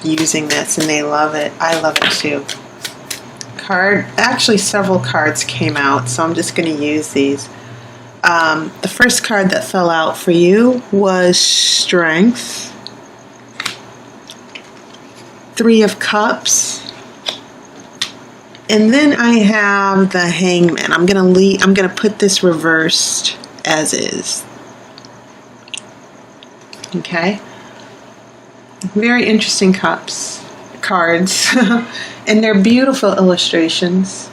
using this, and they love it. I love it too. Actually several cards came out, so I'm just going to use these. The first card that fell out for you was Strength. 3 of Cups. And then I have the Hangman. I'm gonna put this reversed as is. Okay. Very interesting cards. And they're beautiful illustrations.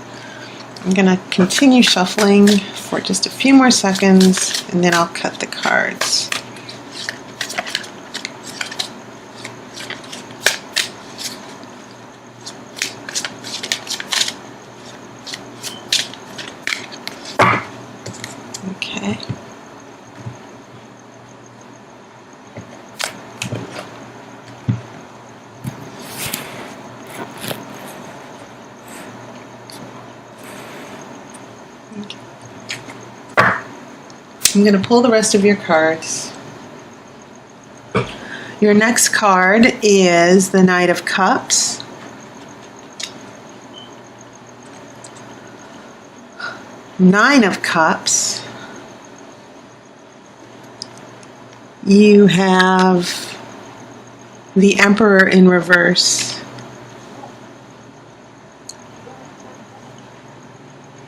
I'm gonna continue shuffling for just a few more seconds, and then I'll cut the cards. Okay. I'm going to pull the rest of your cards. Your next card is the Knight of Cups. Nine of Cups. You have the Emperor in reverse.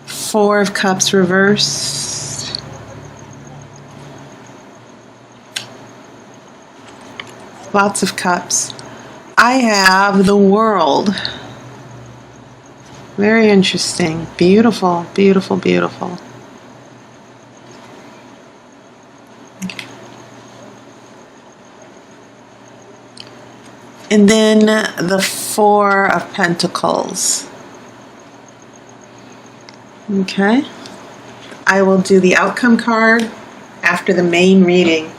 4 of Cups reversed. Lots of cups. I have the World. Very interesting. Beautiful, beautiful, beautiful. And then the 4 of Pentacles. Okay. I will do the outcome card after the main reading.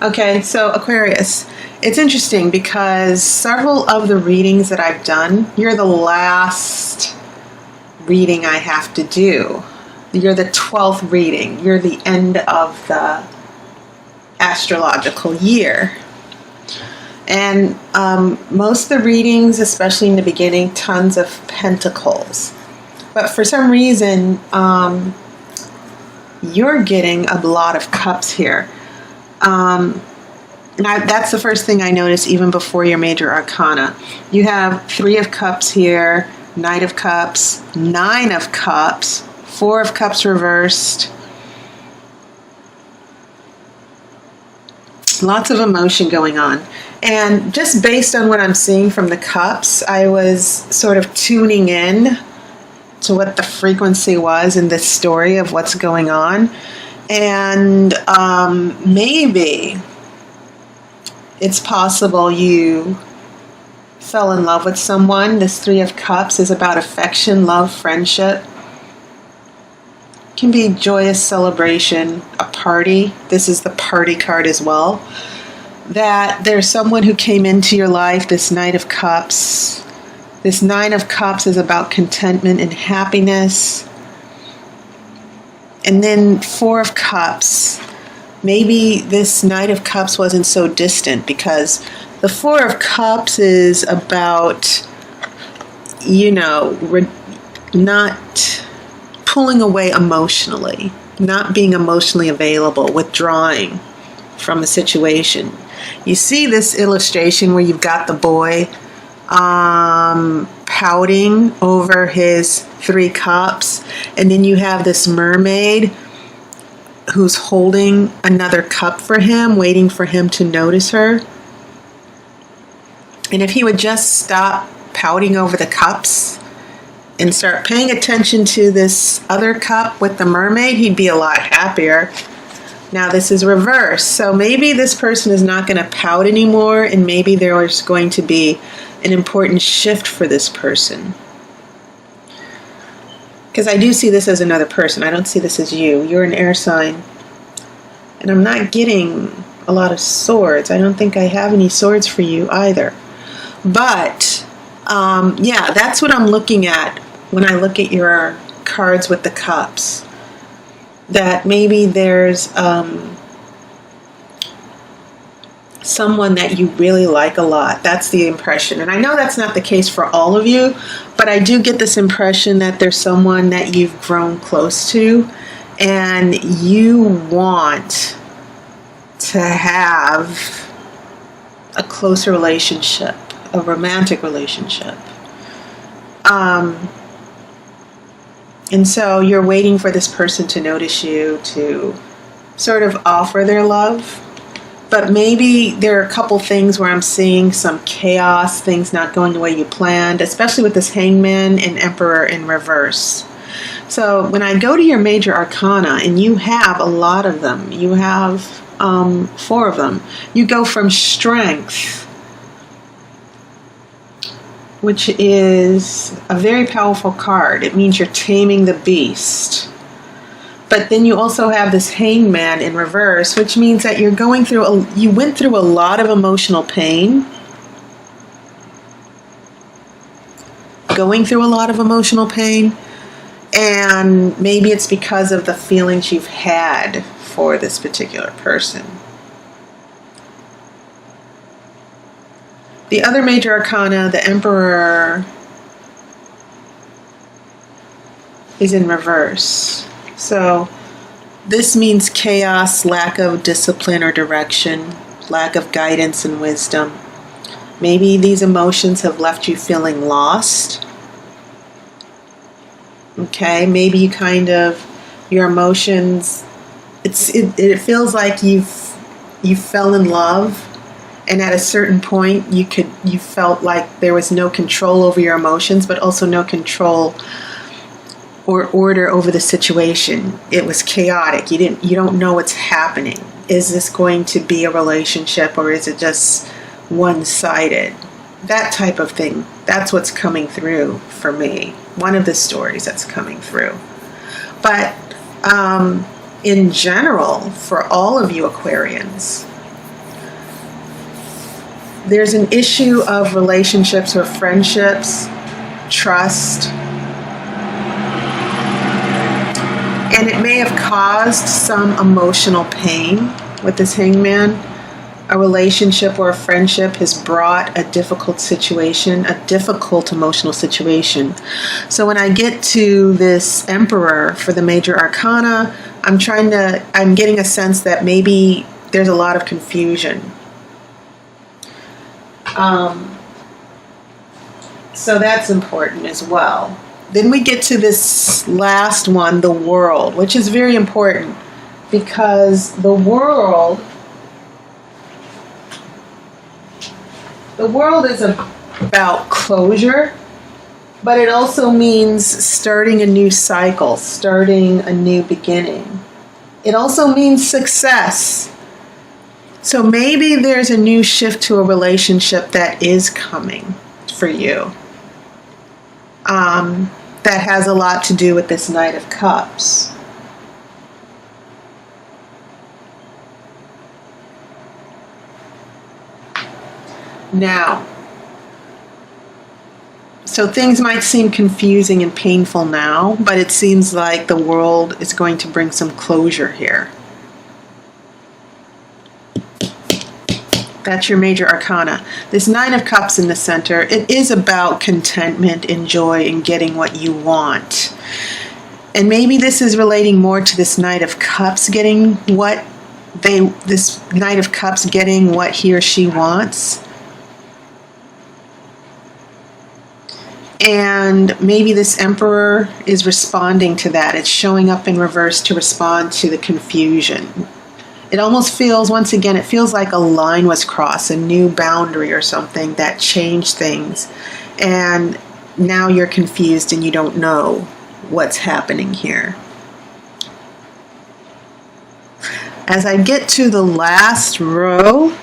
Okay, so Aquarius, it's interesting because several of the readings that I've done, you're the last reading I have to do. You're the 12th reading. You're the end of the astrological year. And most of the readings, especially in the beginning, tons of pentacles. But for some reason, you're getting a lot of cups here. That's the first thing I noticed even before your major arcana. You have 3 of Cups here, Knight of Cups, 9 of Cups, 4 of Cups reversed. Lots of emotion going on. And just based on what I'm seeing from the cups, I was sort of tuning in to what the frequency was in this story of what's going on. And maybe it's possible you fell in love with someone. This 3 of Cups is about affection, love, friendship. It can be joyous celebration, a party. This is the party card as well. That there's someone who came into your life, this Knight of Cups. This 9 of Cups is about contentment and happiness. And then 4 of Cups. Maybe this Knight of Cups wasn't so distant because the 4 of Cups is about, not pulling away emotionally, not being emotionally available, withdrawing from a situation. You see this illustration where you've got the boy pouting over his 3 cups, and then you have this mermaid who's holding another cup for him, waiting for him to notice her. And if he would just stop pouting over the cups and start paying attention to this other cup with the mermaid, he'd be a lot happier. Now this is reversed, so maybe this person is not going to pout anymore, and maybe there's going to be an important shift for this person. Because I do see this as another person. I don't see this as you. You're an air sign. And I'm not getting a lot of swords. I don't think I have any swords for you either. But, yeah, that's what I'm looking at when I look at your cards with the cups. That maybe there's someone that you really like a lot. That's the impression. And I know that's not the case for all of you, but I do get this impression that there's someone that you've grown close to and you want to have a closer relationship, a romantic relationship. And so you're waiting for this person to notice you, to sort of offer their love. But maybe there are a couple things where I'm seeing some chaos, things not going the way you planned, especially with this Hangman and Emperor in reverse. So when I go to your major arcana, and you have a lot of them, you have 4 of them, you go from Strength, which is a very powerful card. It means you're taming the beast. But then you also have this Hangman in reverse, which means that you're you went through a lot of emotional pain. Going through a lot of emotional pain. And maybe it's because of the feelings you've had for this particular person. The other major arcana, the Emperor, is in reverse. So this means chaos, lack of discipline or direction, lack of guidance and wisdom. Maybe these emotions have left you feeling lost. Okay, maybe your emotions, it feels like you fell in love. And at a certain point, you felt like there was no control over your emotions, but also no control or order over the situation. It was chaotic. You don't know what's happening. Is this going to be a relationship, or is it just one-sided? That type of thing. That's what's coming through for me. One of the stories that's coming through. But in general, for all of you Aquarians, there's an issue of relationships or friendships, trust, and it may have caused some emotional pain with this Hangman. A relationship or a friendship has brought a difficult situation, a difficult emotional situation. So when I get to this Emperor for the major arcana, I'm getting a sense that maybe there's a lot of confusion. So that's important as well. Then we get to this last one, the World, which is very important because the world is about closure, but it also means starting a new cycle, starting a new beginning. It also means success. So maybe there's a new shift to a relationship that is coming for you. That has a lot to do with this Knight of Cups. Now, so things might seem confusing and painful now, but it seems like the World is going to bring some closure here. That's your major arcana. This Nine of Cups in the center, it is about contentment and joy and getting what you want. And maybe this is relating more to this Knight of Cups getting this Knight of Cups getting what he or she wants. And maybe this Emperor is responding to that. It's showing up in reverse to respond to the confusion. It almost feels, once again, it feels like a line was crossed, a new boundary or something that changed things. And now you're confused and you don't know what's happening here. As I get to the last row,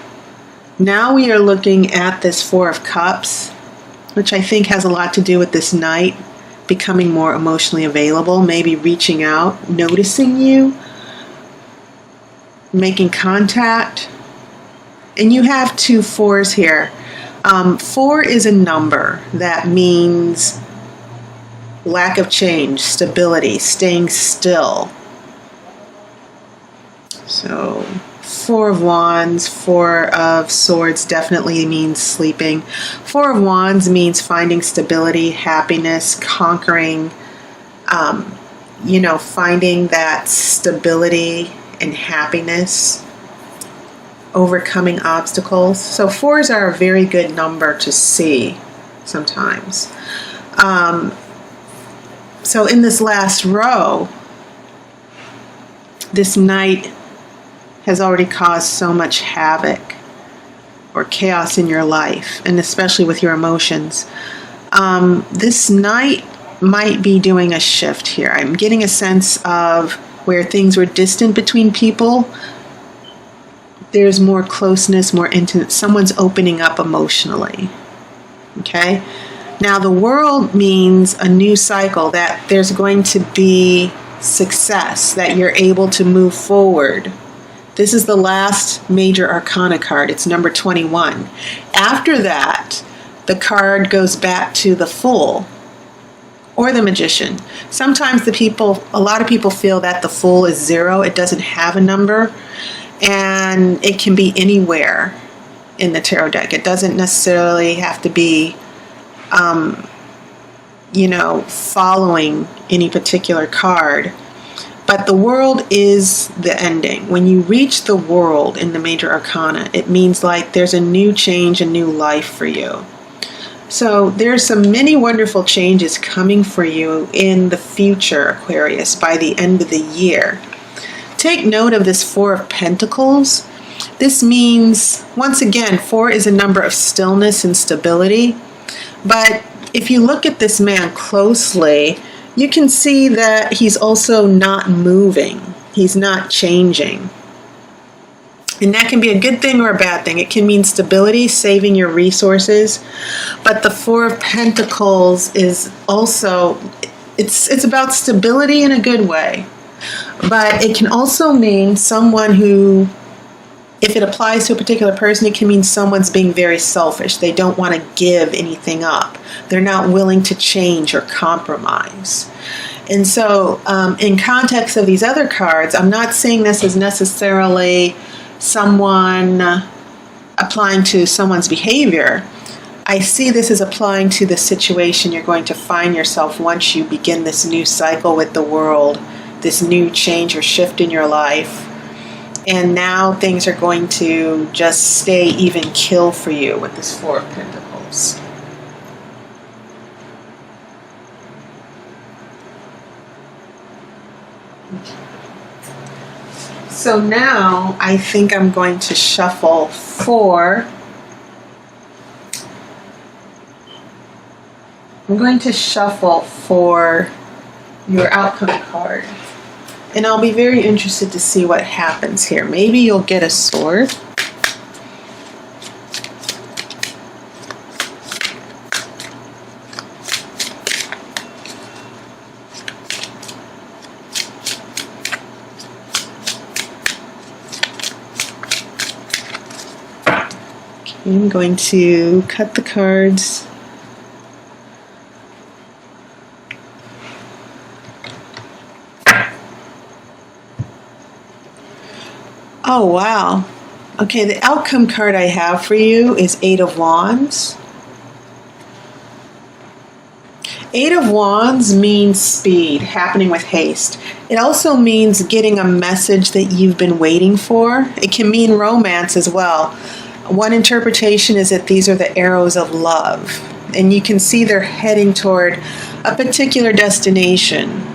now we are looking at this Four of Cups, which I think has a lot to do with this Knight becoming more emotionally available, maybe reaching out, noticing you, making contact. And you have 2 4s here. 4 is a number that means lack of change, stability, staying still. So Four of Wands, Four of Swords definitely means sleeping. Four of Wands means finding stability, happiness, conquering, finding that stability and happiness, overcoming obstacles. So fours are a very good number to see sometimes. So in this last row, this Knight has already caused so much havoc or chaos in your life, and especially with your emotions. This Knight might be doing a shift here. I'm getting a sense of where things were distant between people. There's more closeness, more intimate. Someone's opening up emotionally. Okay? Now, the World means a new cycle, that there's going to be success, that you're able to move forward. This is the last major arcana card. It's number 21. After that, the card goes back to the Fool or the Magician. Sometimes a lot of people feel that the Fool is 0. It doesn't have a number, and it can be anywhere in the tarot deck. It doesn't necessarily have to be, following any particular card. But the World is the ending. When you reach the World in the major arcana, it means like there's a new change, a new life for you. So there's some many wonderful changes coming for you in the future, Aquarius, by the end of the year. Take note of this Four of Pentacles. This means, once again, 4 is a number of stillness and stability. But if you look at this man closely, you can see that he's also not moving. He's not changing. And that can be a good thing or a bad thing. It can mean stability, saving your resources. But the Four of Pentacles is also, it's about stability in a good way. But it can also mean someone who, if it applies to a particular person, it can mean someone's being very selfish. They don't want to give anything up. They're not willing to change or compromise. And so in context of these other cards, I'm not saying this is necessarily someone applying to someone's behavior. I see this as applying to the situation you're going to find yourself once you begin this new cycle with the World, this new change or shift in your life. And now things are going to just stay even kill for you with this Four of Pentacles. So now I think I'm going to shuffle for your outcome card. And I'll be very interested to see what happens here. Maybe you'll get a sword. Okay, I'm going to cut the cards. Oh, wow. Okay, the outcome card I have for you is Eight of Wands. Eight of Wands means speed, happening with haste. It also means getting a message that you've been waiting for. It can mean romance as well. One interpretation is that these are the arrows of love, and you can see they're heading toward a particular destination.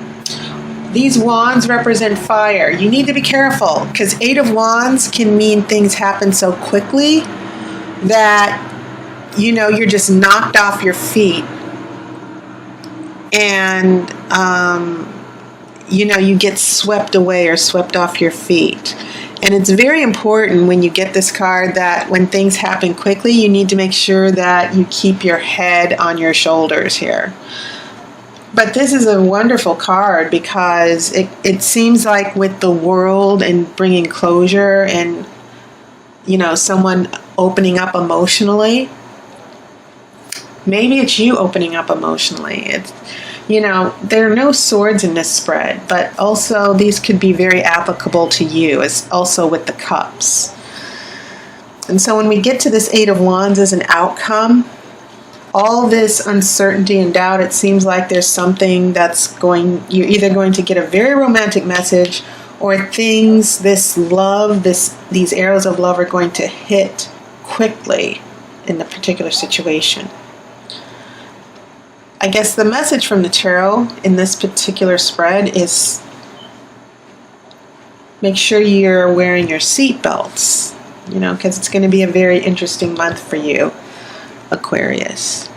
These wands represent fire. You need to be careful because Eight of Wands can mean things happen so quickly that, you're just knocked off your feet. And, you get swept away or swept off your feet. And it's very important when you get this card that when things happen quickly, you need to make sure that you keep your head on your shoulders here. But this is a wonderful card because it seems like with the World and bringing closure and, someone opening up emotionally, maybe it's you opening up emotionally. You know, there are no swords in this spread, but also these could be very applicable to you, as also with the cups. And so when we get to this Eight of Wands as an outcome, all this uncertainty and doubt, it seems like there's something you're either going to get a very romantic message, or things, this love, these arrows of love are going to hit quickly in the particular situation. I guess the message from the tarot in this particular spread is make sure you're wearing your seat belts, because it's going to be a very interesting month for you, Aquarius.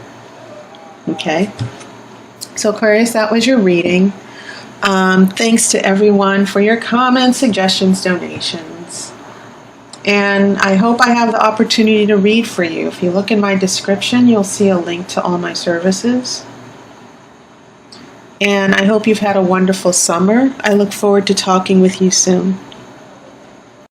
Okay? So Aquarius, that was your reading. Thanks to everyone for your comments, suggestions, donations. And I hope I have the opportunity to read for you. If you look in my description, you'll see a link to all my services. And I hope you've had a wonderful summer. I look forward to talking with you soon.